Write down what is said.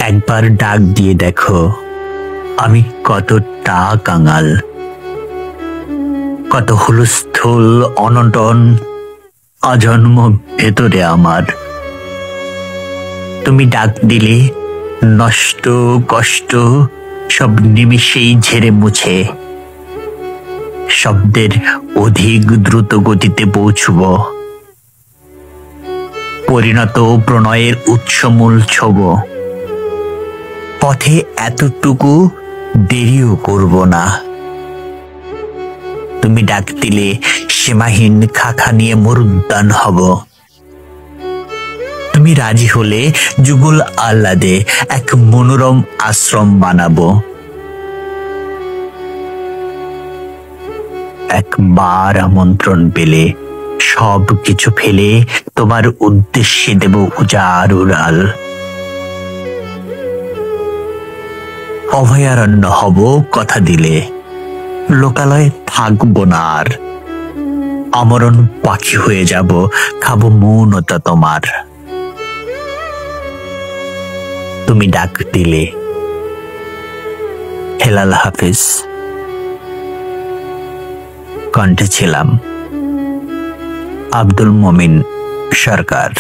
একবার ডাক দিয়ে দেখো আমি কতটা কাঙাল, কত হুলস্থুল অনটন অজন্ম ভেতরে আমার। তুমি ডাক দিলে নষ্ট কষ্ট সব নিমিষেই ঝেড়ে মুছে শব্দের অধিক দ্রুত গতিতে পৌঁছব, পরিণত প্রণয়ের উৎসমূল ছোব। পথে এতটুকু দেরিও করব না। তুমি ডাক দিলে সীমাহীন খাখা নিয়ে মরুদ্যান হব। তুমি রাজি হলে যুগল আহ্লাদে এক মনোরম আশ্রম বানাবো। একবার আমন্ত্রণ পেলে সব কিছু ফেলে তোমার উদ্দেশ্যে দেব উজাড় উড়াল। অভয়ারণ্য হব কথা দিলে, লোকালয়ে থাকবো না আর। আমরণ পাখি হয়ে যাব, খাবো মৌনতা তোমার। তুমি ডাক দিলে। হেলাল হাফিজ। কণ্ঠে ছিলাম আব্দুল মমিন সরকার।